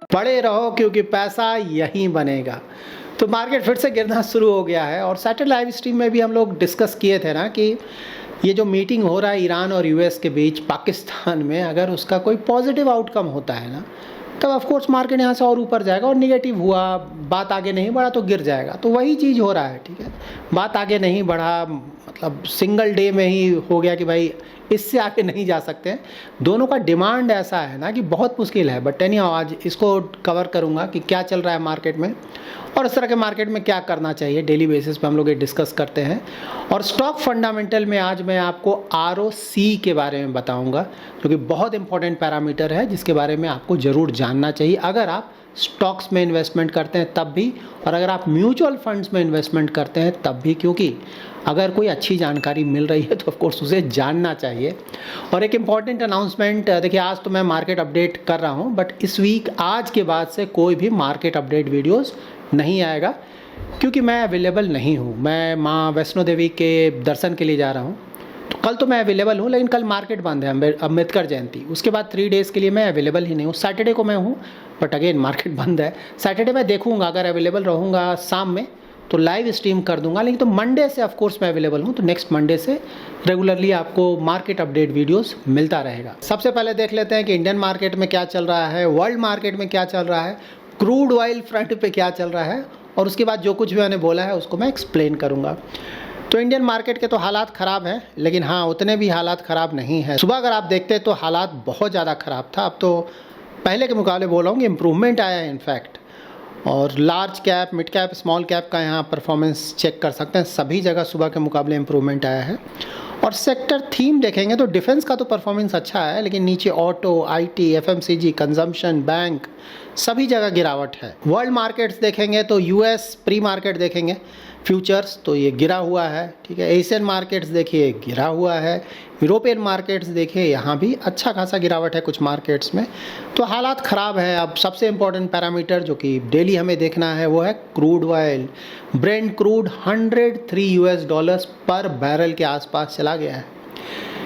पड़े रहो क्योंकि पैसा यहीं बनेगा। तो मार्केट फिर से गिरना शुरू हो गया है और सैटरडे लाइव स्ट्रीम में भी हम लोग डिस्कस किए थे ना कि ये जो मीटिंग हो रहा है ईरान और यूएस के बीच पाकिस्तान में, अगर उसका कोई पॉजिटिव आउटकम होता है ना, तब ऑफ कोर्स मार्केट यहाँ से और ऊपर जाएगा, और निगेटिव हुआ, बात आगे नहीं बढ़ा तो गिर जाएगा। तो वही चीज़ हो रहा है, ठीक है। बात आगे नहीं बढ़ा, मतलब सिंगल डे में ही हो गया कि भाई इससे आगे नहीं जा सकते हैं। दोनों का डिमांड ऐसा है ना कि बहुत मुश्किल है। बट एनी आज इसको कवर करूँगा कि क्या चल रहा है मार्केट में और इस तरह के मार्केट में क्या करना चाहिए। डेली बेसिस पे हम लोग ये डिस्कस करते हैं। और स्टॉक फंडामेंटल में आज मैं आपको ROC के बारे में बताऊंगा, जो कि बहुत इंपॉर्टेंट पैरामीटर है जिसके बारे में आपको ज़रूर जानना चाहिए अगर आप स्टॉक्स में इन्वेस्टमेंट करते हैं तब भी, और अगर आप म्यूचुअल फंड्स में इन्वेस्टमेंट करते हैं तब भी, क्योंकि अगर कोई अच्छी जानकारी मिल रही है तो ऑफ कोर्स उसे जानना चाहिए। और एक इम्पॉर्टेंट अनाउंसमेंट, देखिए आज तो मैं मार्केट अपडेट कर रहा हूँ, बट इस वीक आज के बाद से कोई भी मार्केट अपडेट वीडियोस नहीं आएगा, क्योंकि मैं अवेलेबल नहीं हूँ। मैं माँ वैष्णो देवी के दर्शन के लिए जा रहा हूँ, तो कल तो मैं अवेलेबल हूँ, लेकिन कल मार्केट बंद है, अम्बेडकर जयंती, उसके बाद 3 डेज़ के लिए मैं अवेलेबल ही नहीं हूँ। सैटरडे को मैं हूँ, बट अगेन मार्केट बंद है। सैटरडे मैं देखूँगा, अगर अवेलेबल रहूँगा शाम में तो लाइव स्ट्रीम कर दूंगा, लेकिन तो मंडे से ऑफ कोर्स मैं अवेलेबल हूँ, तो नेक्स्ट मंडे से रेगुलरली आपको मार्केट अपडेट वीडियोस मिलता रहेगा। सबसे पहले देख लेते हैं कि इंडियन मार्केट में क्या चल रहा है, वर्ल्ड मार्केट में क्या चल रहा है, क्रूड ऑयल फ्रंट पे क्या चल रहा है, और उसके बाद जो कुछ भी मैंने बोला है उसको मैं एक्सप्लेन करूँगा। तो इंडियन मार्केट के तो हालात ख़राब हैं, लेकिन हाँ उतने भी हालात ख़राब नहीं है। सुबह अगर आप देखते तो हालात बहुत ज़्यादा ख़राब था, अब तो पहले के मुकाबले बोल रहा हूँ कि इम्प्रूवमेंट आया है इनफैक्ट। और large cap, mid cap, small cap का यहाँ परफॉर्मेंस चेक कर सकते हैं, सभी जगह सुबह के मुकाबले इम्प्रूवमेंट आया है। और सेक्टर थीम देखेंगे तो डिफेंस का तो परफॉर्मेंस अच्छा है, लेकिन नीचे auto, IT, FMCG, consumption, bank, सभी जगह गिरावट है। वर्ल्ड मार्केट्स देखेंगे तो US प्री मार्केट देखेंगे फ्यूचर्स तो ये गिरा हुआ है, ठीक है। एशियन मार्केट्स देखिए गिरा हुआ है। यूरोपियन मार्केट्स देखिए यहाँ भी अच्छा खासा गिरावट है कुछ मार्केट्स में। तो हालात ख़राब है। अब सबसे इम्पोर्टेंट पैरामीटर जो कि डेली हमें देखना है वो है क्रूड ऑयल। ब्रेंट क्रूड $103 पर बैरल के आसपास चला गया है।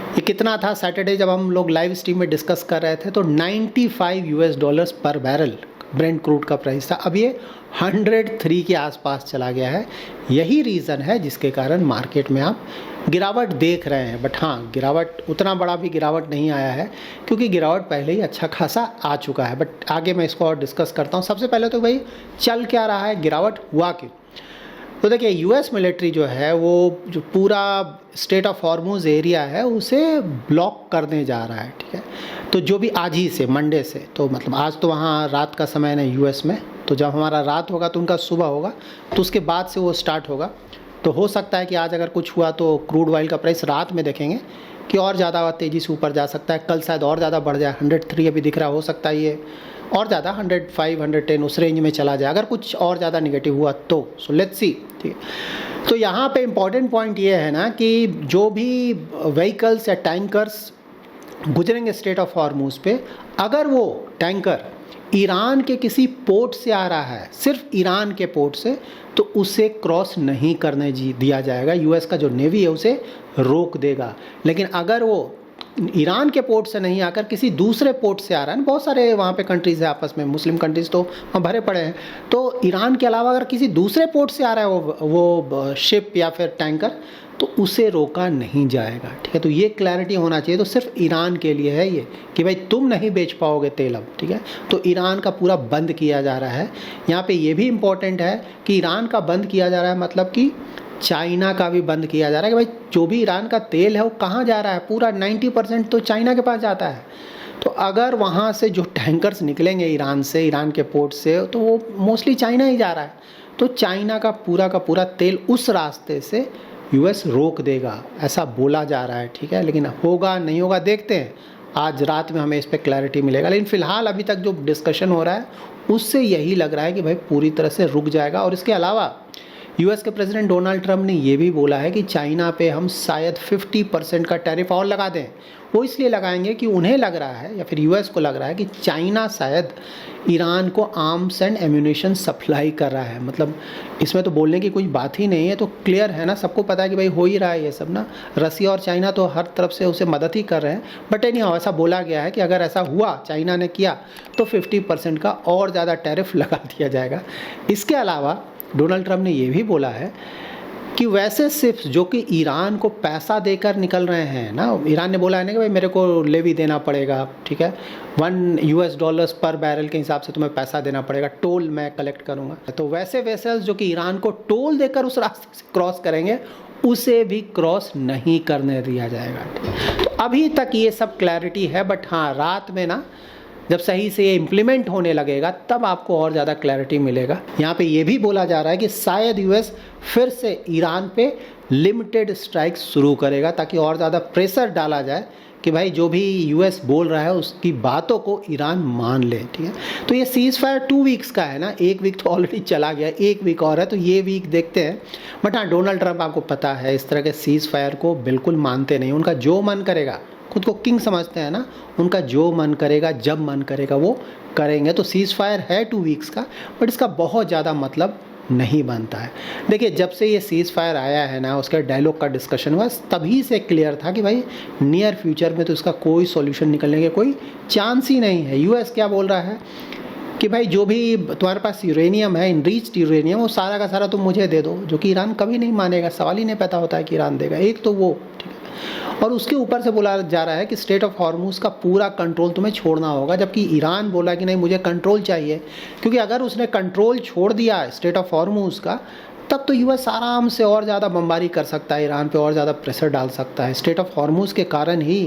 ये कितना था सैटरडे जब हम लोग लाइव स्ट्रीम में डिस्कस कर रहे थे, तो $95 पर बैरल ब्रेंट क्रूड का प्राइस था। अब ये 103 के आसपास चला गया है। यही रीज़न है जिसके कारण मार्केट में आप गिरावट देख रहे हैं। बट हाँ, गिरावट उतना बड़ा भी गिरावट नहीं आया है, क्योंकि गिरावट पहले ही अच्छा खासा आ चुका है। बट आगे मैं इसको और डिस्कस करता हूँ। सबसे पहले तो भाई चल क्या रहा है, गिरावट हुआ क्यों। तो देखिए US मिलिट्री जो है वो जो पूरा स्टेट ऑफ हॉर्मुज़ एरिया है उसे ब्लॉक करने जा रहा है, ठीक है। तो जो भी आज ही से मंडे से, तो मतलब आज तो वहाँ रात का समय है US में, तो जब हमारा रात होगा तो उनका सुबह होगा, तो उसके बाद से वो स्टार्ट होगा। तो हो सकता है कि आज अगर कुछ हुआ तो क्रूड ऑयल का प्राइस रात में देखेंगे कि और ज़्यादा तेज़ी से ऊपर जा सकता है। कल शायद और ज़्यादा बढ़ जाए, 103 अभी दिख रहा, हो सकता है ये और ज़्यादा 105, 110 उस रेंज में चला जाए अगर कुछ और ज़्यादा निगेटिव हुआ तो। सो लेट्स सी, ठीक है। तो यहाँ पे इम्पॉर्टेंट पॉइंट ये है ना कि जो भी व्हीकल्स या टैंकर्स गुजरेंगे स्ट्रेट ऑफ हॉर्मुज़ पे, अगर वो टैंकर ईरान के किसी पोर्ट से आ रहा है, सिर्फ ईरान के पोर्ट से, तो उसे क्रॉस नहीं करने दिया जाएगा। US का जो नेवी है उसे रोक देगा। लेकिन अगर वो ईरान के पोर्ट से नहीं आकर किसी दूसरे पोर्ट से आ रहा है, बहुत सारे वहाँ पे कंट्रीज़ है आपस में, मुस्लिम कंट्रीज़ तो वहाँ भरे पड़े हैं, तो ईरान के अलावा अगर किसी दूसरे पोर्ट से आ रहा है वो शिप या फिर टैंकर, तो उसे रोका नहीं जाएगा, ठीक है। तो ये क्लैरिटी होना चाहिए। तो सिर्फ ईरान के लिए है ये कि भाई तुम नहीं बेच पाओगे तेल अब, ठीक है। तो ईरान का पूरा बंद किया जा रहा है। यहाँ पे ये भी इम्पोर्टेंट है कि ईरान का बंद किया जा रहा है, मतलब कि चाइना का भी बंद किया जा रहा है कि भाई जो भी ईरान का तेल है वो कहाँ जा रहा है, पूरा 90% तो चाइना के पास जाता है। तो अगर वहाँ से जो टैंकर्स निकलेंगे ईरान से, ईरान के पोर्ट से, तो वो मोस्टली चाइना ही जा रहा है। तो चाइना का पूरा तेल उस रास्ते से US रोक देगा, ऐसा बोला जा रहा है, ठीक है। लेकिन होगा नहीं होगा देखते हैं, आज रात में हमें इस पर क्लैरिटी मिलेगा। लेकिन फ़िलहाल अभी तक जो डिस्कशन हो रहा है उससे यही लग रहा है कि भाई पूरी तरह से रुक जाएगा। और इसके अलावा यूएस के प्रेसिडेंट डोनाल्ड ट्रंप ने ये भी बोला है कि चाइना पे हम शायद 50% का टैरिफ और लगा दें। वो इसलिए लगाएंगे कि उन्हें लग रहा है या फिर यूएस को लग रहा है कि चाइना शायद ईरान को आर्म्स एंड एम्यूनेशन सप्लाई कर रहा है। मतलब इसमें तो बोलने की कोई बात ही नहीं है, तो क्लियर है ना, सबको पता है कि भाई हो ही रहा है ये सब ना। रसिया और चाइना तो हर तरफ से उसे मदद ही कर रहे हैं। बट एनीहाउ ऐसा बोला गया है कि अगर ऐसा हुआ, चाइना ने किया, तो 50% का और ज़्यादा टैरिफ लगा दिया जाएगा। इसके अलावा डोनाल्ड ट्रंप ने ये भी बोला है कि वैसे शिप्स जो कि ईरान को पैसा देकर निकल रहे हैं ना, ईरान ने बोला है ना कि भाई मेरे को लेवी देना पड़ेगा, ठीक है, $1 पर बैरल के हिसाब से तुम्हें पैसा देना पड़ेगा, टोल मैं कलेक्ट करूँगा। तो वैसे वेसल्स जो कि ईरान को टोल देकर उस रास्ते से क्रॉस करेंगे, उसे भी क्रॉस नहीं करने दिया जाएगा। तो अभी तक ये सब क्लैरिटी है, बट हाँ, रात में ना जब सही से ये इम्प्लीमेंट होने लगेगा तब आपको और ज़्यादा क्लैरिटी मिलेगा। यहाँ पे ये भी बोला जा रहा है कि शायद यूएस फिर से ईरान पे लिमिटेड स्ट्राइक शुरू करेगा, ताकि और ज़्यादा प्रेशर डाला जाए कि भाई जो भी यूएस बोल रहा है उसकी बातों को ईरान मान ले, ठीक है। तो ये सीज़ फायर 2 वीक्स का है ना, 1 वीक तो ऑलरेडी चला गया, 1 वीक और है, तो ये वीक देखते हैं। बट हाँ, डोनाल्ड ट्रंप आपको पता है इस तरह के सीज़ फायर को बिल्कुल मानते नहीं। उनका जो मन करेगा, खुद को किंग समझते हैं ना, उनका जो मन करेगा जब मन करेगा वो करेंगे। तो सीज़ फायर है 2 वीक्स का, बट इसका बहुत ज़्यादा मतलब नहीं बनता है। देखिए, जब से ये सीज़ फायर आया है ना, उसके डायलॉग का डिस्कशन हुआ, तभी से क्लियर था कि भाई नियर फ्यूचर में तो इसका कोई सॉल्यूशन निकलने के कोई चांस ही नहीं है। यूएस क्या बोल रहा है कि भाई जो भी तुम्हारे पास यूरेनियम है, इनरिच्ड यूरेनियम, वो सारा का सारा तुम मुझे दे दो, जो कि ईरान कभी नहीं मानेगा। सवाल ही नहीं पैदा होता है कि ईरान देगा। एक तो वो, ठीक है, और उसके ऊपर से बोला जा रहा है कि स्ट्रेट ऑफ हॉर्मुज का पूरा कंट्रोल तुम्हें छोड़ना होगा, जबकि ईरान बोला कि नहीं, मुझे कंट्रोल चाहिए। क्योंकि अगर उसने कंट्रोल छोड़ दिया स्ट्रेट ऑफ हॉर्मुज का, तब तो यूएस आराम से और ज़्यादा बमबारी कर सकता है, ईरान पे और ज़्यादा प्रेशर डाल सकता है। स्ट्रेट ऑफ हॉर्मुज के कारण ही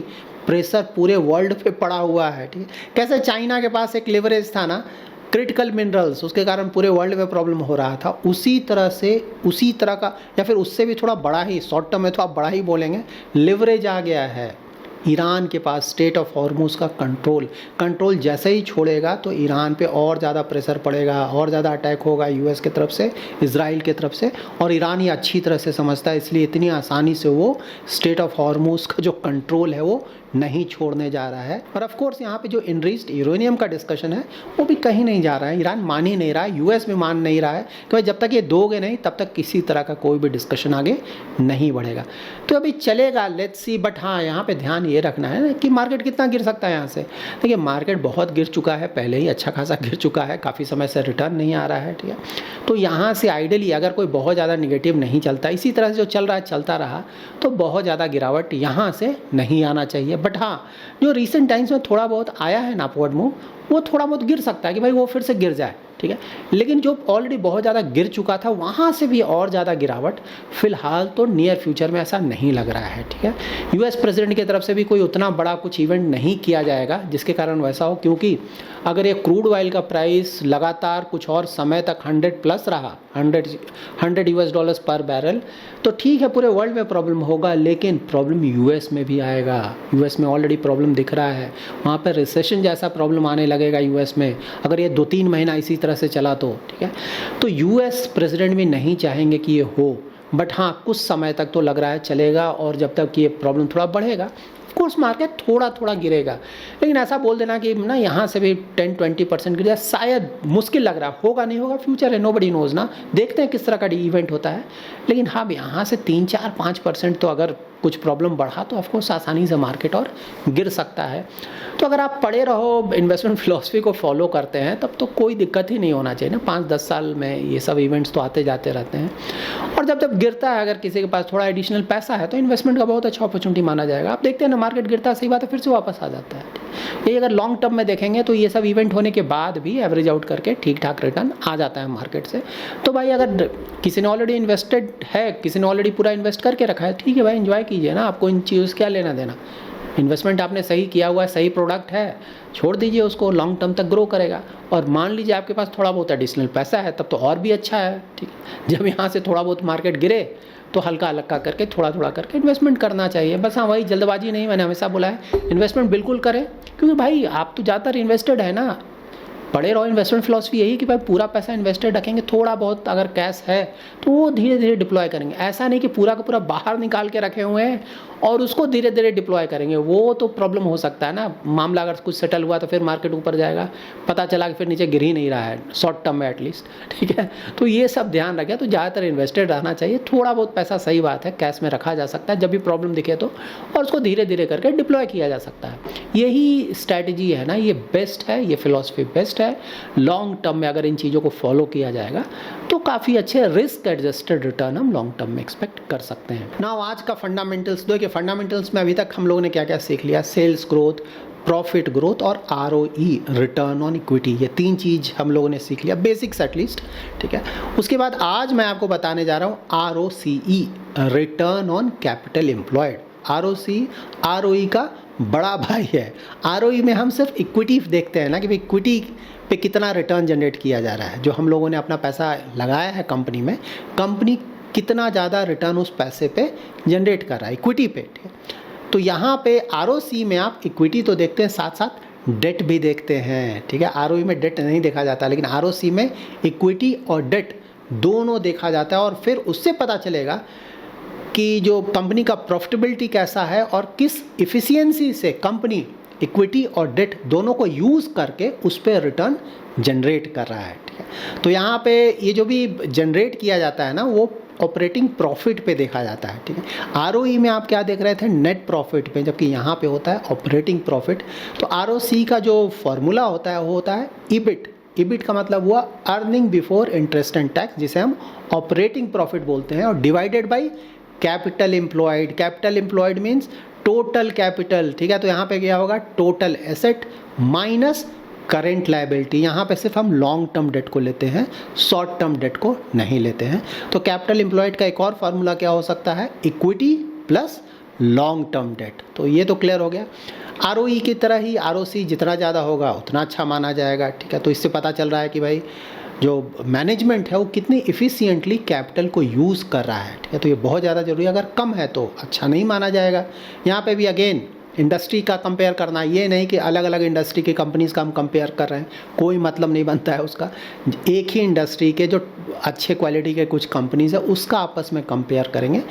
प्रेशर पूरे वर्ल्ड पे पड़ा हुआ है, ठीक है। कैसे चाइना के पास एक लेवरेज था ना, क्रिटिकल मिनरल्स, उसके कारण पूरे वर्ल्ड में प्रॉब्लम हो रहा था, उसी तरह का या फिर उससे भी थोड़ा बड़ा ही, शॉर्ट टर्म में तो आप बड़ा ही बोलेंगे, लिवरेज आ गया है ईरान के पास स्ट्रेट ऑफ हॉर्मुज का कंट्रोल जैसे ही छोड़ेगा तो ईरान पे और ज़्यादा प्रेशर पड़ेगा, और ज़्यादा अटैक होगा यूएस की तरफ से, इजराइल की तरफ से। और ईरान ये अच्छी तरह से समझता है, इसलिए इतनी आसानी से वो स्ट्रेट ऑफ हॉर्मुज का जो कंट्रोल है वो नहीं छोड़ने जा रहा है। और ऑफ कोर्स यहाँ पे जो इनरिच्ड यूरेनियम का डिस्कशन है वो भी कहीं नहीं जा रहा है। ईरान मान ही नहीं रहा है, यूएस भी मान नहीं रहा है कि भाई जब तक ये दोगे नहीं तब तक किसी तरह का कोई भी डिस्कशन आगे नहीं बढ़ेगा। तो अभी चलेगा, लेट्स सी। बट हाँ, यहाँ पे ध्यान ये रखना है कि मार्केट कितना गिर सकता है यहाँ से। देखिए, मार्केट बहुत गिर चुका है, पहले ही अच्छा खासा गिर चुका है, काफ़ी समय से रिटर्न नहीं आ रहा है, ठीक है। तो यहाँ से आइडियली अगर कोई बहुत ज़्यादा निगेटिव नहीं चलता, इसी तरह से जो चल रहा है चलता रहा, तो बहुत ज़्यादा गिरावट यहाँ से नहीं आना चाहिए। बट हाँ, जो रिसेंट टाइम्स में थोड़ा बहुत आया है ना अपवर्ड मूव, वो थोड़ा बहुत गिर सकता है कि भाई वो फिर से गिर जाए, ठीक है। लेकिन जो ऑलरेडी बहुत ज़्यादा गिर चुका था वहाँ से भी और ज़्यादा गिरावट फिलहाल तो नियर फ्यूचर में ऐसा नहीं लग रहा है, ठीक है। यूएस प्रेसिडेंट की तरफ से भी कोई उतना बड़ा कुछ इवेंट नहीं किया जाएगा जिसके कारण वैसा हो, क्योंकि अगर ये क्रूड ऑयल का प्राइस लगातार कुछ और समय तक 100+ रहा, $100 पर बैरल, तो ठीक है, पूरे वर्ल्ड में प्रॉब्लम होगा, लेकिन प्रॉब्लम यूएस में भी आएगा। यूएस में ऑलरेडी प्रॉब्लम दिख रहा है, वहाँ पर रिसेशन जैसा प्रॉब्लम आने लगेगा यूएस में अगर ये 2-3 महीना इसी तरह से चला तो, ठीक है। तो यूएस प्रेसिडेंट भी नहीं चाहेंगे कि ये हो, बट हाँ, कुछ समय तक तो लग रहा है चलेगा, और जब तक ये प्रॉब्लम थोड़ा बढ़ेगा कोर्स मार्केट थोड़ा थोड़ा गिरेगा। लेकिन ऐसा बोल देना कि ना यहाँ से भी 10-20% गिर जाए, शायद मुश्किल लग रहा, होगा नहीं होगा, फ्यूचर है, नोबडी नोज ना, देखते हैं किस तरह का इवेंट होता है। लेकिन हाँ, यहाँ से 3-4-5% तो अगर कुछ प्रॉब्लम बढ़ा तो ऑफकोर्स आसानी से मार्केट और गिर सकता है। तो अगर आप पड़े रहो, इन्वेस्टमेंट फिलॉसफी को फॉलो करते हैं, तब तो कोई दिक्कत ही नहीं होना चाहिए ना। 5-10 साल में ये सब इवेंट्स तो आते जाते रहते हैं, और जब गिरता है, अगर किसी के पास थोड़ा एडिशनल पैसा है तो इन्वेस्टमेंट का बहुत अच्छा अपॉर्चुनिटी माना जाएगा। आप देखते हैं ना, मार्केट गिरता है, सही बात है, फिर से वापस आ जाता है। ये अगर लॉन्ग टर्म में देखेंगे तो ये सब इवेंट होने के बाद भी एवरेज आउट करके ठीक ठाक रिटर्न आ जाता है मार्केट से। तो भाई, अगर किसी ने ऑलरेडी इन्वेस्टेड है, किसी ने ऑलरेडी पूरा इन्वेस्ट करके रखा है, ठीक है भाई, एंजॉय कीजिए ना, आपको इन चीज़ों से क्या लेना देना। इन्वेस्टमेंट आपने सही किया हुआ है, सही प्रोडक्ट है, छोड़ दीजिए उसको, लॉन्ग टर्म तक ग्रो करेगा। और मान लीजिए आपके पास थोड़ा बहुत एडिशनल पैसा है, तब तो और भी अच्छा है, ठीक है। जब यहाँ से थोड़ा बहुत मार्केट गिरे तो हल्का हल्का करके, थोड़ा थोड़ा करके इन्वेस्टमेंट करना चाहिए। बस हाँ, वही जल्दबाजी नहीं, मैंने हमेशा बोला है इन्वेस्टमेंट बिल्कुल करें, क्योंकि भाई आप तो ज़्यादातर इन्वेस्टेड है ना, पड़े रहो। इन्वेस्टमेंट फिलॉसफी यही कि भाई पूरा पैसा इन्वेस्टेड रखेंगे, थोड़ा बहुत अगर कैश है तो वो धीरे धीरे डिप्लॉय करेंगे। ऐसा नहीं कि पूरा का पूरा बाहर निकाल के रखे हुए हैं और उसको धीरे धीरे डिप्लॉय करेंगे, वो तो प्रॉब्लम हो सकता है ना। मामला अगर कुछ सेटल हुआ तो फिर मार्केट ऊपर जाएगा, पता चला कि फिर नीचे गिर ही नहीं रहा है शॉर्ट टर्म में एटलीस्ट, ठीक है। तो ये सब ध्यान रखें। तो ज़्यादातर इन्वेस्टेड रहना चाहिए, थोड़ा बहुत पैसा सही बात है कैश में रखा जा सकता है जब भी प्रॉब्लम दिखे तो, और उसको धीरे धीरे करके डिप्लॉय किया जा सकता है। यही स्ट्रैटेजी है ना, ये बेस्ट है, ये फिलॉसफी बेस्ट है। लॉन्ग टर्म में अगर इन चीज़ों को फॉलो किया जाएगा तो काफ़ी अच्छे रिस्क एडजस्टेड रिटर्न हम लॉन्ग टर्म में एक्सपेक्ट कर सकते हैं ना। आज का फंडामेंटल्स देखिए, फंडामेंटल्स में अभी तक हम लोगों ने क्या क्या सीख लिया, सेल्स ग्रोथ, प्रॉफिट ग्रोथ और ROE रिटर्न ऑन इक्विटी, ये 3 चीज़ हम लोगों ने सीख लिया, बेसिक्स एटलीस्ट, ठीक है। उसके बाद आज मैं आपको बताने जा रहा हूँ ROCE, return on capital employed. ROE का बड़ा भाई है। ROE में हम सिर्फ इक्विटी देखते हैं ना कि भाई इक्विटी पे कितना रिटर्न जनरेट किया जा रहा है, जो हम लोगों ने अपना पैसा लगाया है कंपनी में, कंपनी कितना ज़्यादा रिटर्न उस पैसे पे जनरेट कर रहा है इक्विटी पे, ठीक है। तो यहाँ पे ROC में आप इक्विटी तो देखते हैं, साथ साथ डेट भी देखते हैं, ठीक है। ROE में डेट नहीं देखा जाता, लेकिन ROC में इक्विटी और डेट दोनों देखा जाता है, और फिर उससे पता चलेगा कि जो कंपनी का प्रॉफिटेबिलिटी कैसा है और किस इफ़िशियंसी से कंपनी इक्विटी और डेट दोनों को यूज़ करके उस पर रिटर्न जनरेट कर रहा है, ठीक है। तो यहाँ पे ये जो भी जनरेट किया जाता है ना, वो ऑपरेटिंग प्रॉफिट पे देखा जाता है, ठीक है। ROE में आप क्या देख रहे थे, नेट प्रॉफिट पे, जबकि यहाँ पे होता है ऑपरेटिंग प्रॉफिट। तो ROC का जो फॉर्मूला होता है वो होता है EBIT का मतलब हुआ earning before interest and tax, जिसे हम ऑपरेटिंग प्रॉफिट बोलते हैं, और divided by capital employed. Capital employed means total capital, ठीक है। तो यहाँ पे क्या होगा, total asset minus current liability. यहाँ पे सिर्फ हम लॉन्ग टर्म डेट को लेते हैं, शॉर्ट टर्म डेट को नहीं लेते हैं। तो कैपिटल एम्प्लॉयड का एक और फार्मूला क्या हो सकता है, equity plus long term debt. तो ये तो क्लियर हो गया। ROE की तरह ही ROC जितना ज़्यादा होगा उतना अच्छा माना जाएगा, ठीक है। तो इससे पता चल रहा है कि भाई जो मैनेजमेंट है वो कितनी इफ़िशियंटली कैपिटल को यूज़ कर रहा है, ठीक है। तो ये बहुत ज़्यादा ज़रूरी है, अगर कम है तो अच्छा नहीं माना जाएगा। यहाँ पे भी अगेन इंडस्ट्री का कंपेयर करना, ये नहीं कि अलग अलग इंडस्ट्री की कंपनीज़ का हम कंपेयर कर रहे हैं, कोई मतलब नहीं बनता है उसका। एक ही इंडस्ट्री के जो अच्छे क्वालिटी के कुछ कंपनीज़ है उसका आपस में कंपेयर करेंगे,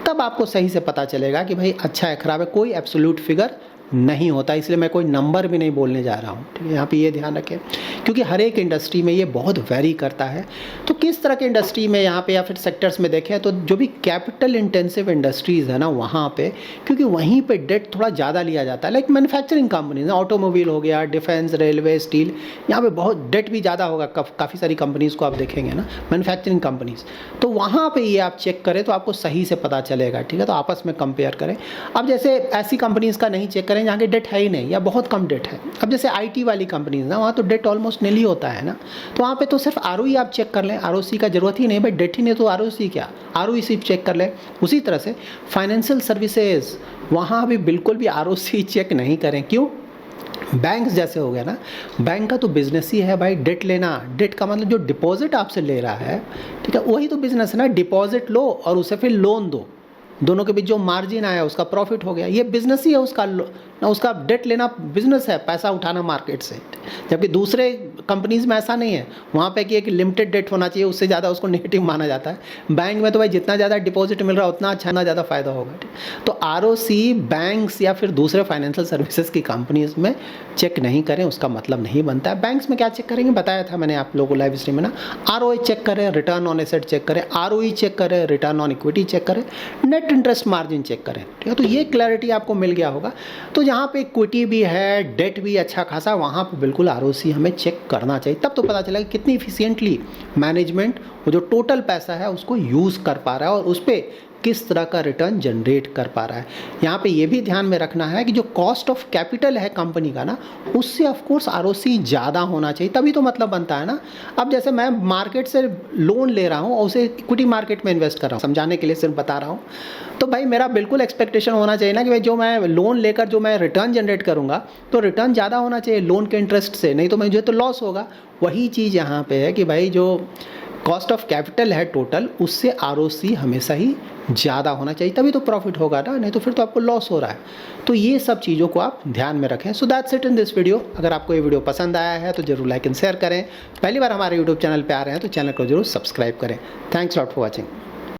तब आपको सही से पता चलेगा कि भाई अच्छा है खराब है। कोई एब्सोल्यूट फिगर नहीं होता, इसलिए मैं कोई नंबर भी नहीं बोलने जा रहा हूँ, ठीक है। यहाँ पे ये ध्यान रखें, क्योंकि हर एक इंडस्ट्री में ये बहुत वेरी करता है। तो किस तरह के इंडस्ट्री में यहाँ पे या फिर सेक्टर्स में देखें तो जो भी कैपिटल इंटेंसिव इंडस्ट्रीज़ है ना, वहाँ पे क्योंकि वहीं पे डेट थोड़ा ज़्यादा लिया जाता है, लाइक मैन्युफैक्चरिंग कंपनीज, ऑटोमोबाइल हो गया, डिफेंस, रेलवे, स्टील, यहाँ पे बहुत डेट भी ज़्यादा होगा। काफ़ी सारी कंपनीज़ को आप देखेंगे ना, मैन्युफैक्चरिंग कंपनीज़, तो वहाँ पर ये आप चेक करें तो आपको सही से पता चलेगा, ठीक है। तो आपस में कंपेयर करें। अब जैसे ऐसी कंपनीज़ का नहीं चेक करें जहाँ के डेट है ही नहीं या बहुत कम डेट है। अब जैसे IT वाली कंपनीज ना, वहाँ तो डेट ऑलमोस्ट नील ही होता है ना, तो वहाँ पे तो सिर्फ ROE आप चेक कर लें, ROC का जरूरत ही नहीं भाई, डेट ही नहीं तो ROC क्या, ROE सिर्फ चेक कर लें। उसी तरह से फाइनेंशियल सर्विसेज, वहाँ भी बिल्कुल भी ROC चेक नहीं करें। क्यों, बैंक्स जैसे हो गया ना, बैंक का तो बिजनेस ही है भाई डेट लेना। डेट का मतलब जो डिपॉजिट आपसे ले रहा है, ठीक है, वही तो बिजनेस है ना। डिपॉजिट लो और उसे फिर लोन दो, दोनों के बीच जो मार्जिन आया उसका प्रॉफिट हो गया, ये बिजनेस ही है उसका ना। उसका डेट लेना बिजनेस है, पैसा उठाना मार्केट से। जबकि दूसरे कंपनीज में ऐसा नहीं है, वहाँ पे कि एक लिमिटेड डेट होना चाहिए, उससे ज़्यादा उसको नेगेटिव माना जाता है। बैंक में तो भाई जितना ज़्यादा डिपॉजिट मिल रहा है उतना अच्छा, ना ज़्यादा फ़ायदा होगा। तो ROC बैंक्स या फिर दूसरे फाइनेंशियल सर्विसेज की कंपनीज में चेक नहीं करें, उसका मतलब नहीं बनता है। बैंक्स में क्या चेक करेंगे, बताया था मैंने आप लोगों को लाइव स्ट्रीम में ना, ROA चेक करें, रिटर्न ऑन एसेट चेक करें, ROE चेक करें, रिटर्न ऑन इक्विटी चेक करें, नेट इंटरेस्ट मार्जिन चेक करें, ठीक है। तो ये क्लैरिटी आपको मिल गया होगा। तो जहाँ पे इक्विटी भी है, डेट भी अच्छा खासा, वहाँ पे बिल्कुल ROC हमें चेक करना चाहिए, तब तो पता चलेगा कितनी इफिशिएंटली मैनेजमेंट वो जो टोटल पैसा है उसको यूज़ कर पा रहा है और उस पर किस तरह का रिटर्न जनरेट कर पा रहा है। यहाँ पे ये भी ध्यान में रखना है कि जो कॉस्ट ऑफ कैपिटल है कंपनी का ना, उससे ऑफ कोर्स ROC ज़्यादा होना चाहिए, तभी तो मतलब बनता है ना। अब जैसे मैं मार्केट से लोन ले रहा हूँ और उसे इक्विटी मार्केट में इन्वेस्ट कर रहा हूँ, समझाने के लिए सिर्फ बता रहा हूँ, तो भाई मेरा बिल्कुल एक्सपेक्टेशन होना चाहिए ना कि भाई जो मैं लोन लेकर जो मैं रिटर्न जनरेट करूँगा तो रिटर्न ज़्यादा होना चाहिए लोन के इंटरेस्ट से, नहीं तो मुझे तो लॉस होगा। वही चीज़ यहाँ पे है कि भाई जो कॉस्ट ऑफ कैपिटल है टोटल, उससे ROC हमेशा ही ज़्यादा होना चाहिए, तभी तो प्रॉफिट होगा ना, नहीं तो फिर तो आपको लॉस हो रहा है। तो ये सब चीज़ों को आप ध्यान में रखें। So that's it in this video. अगर आपको ये वीडियो पसंद आया है तो जरूर लाइक एंड शेयर करें। पहली बार हमारे यूट्यूब चैनल पे आ रहे हैं तो चैनल को जरूर सब्सक्राइब करें। Thanks lot for watching.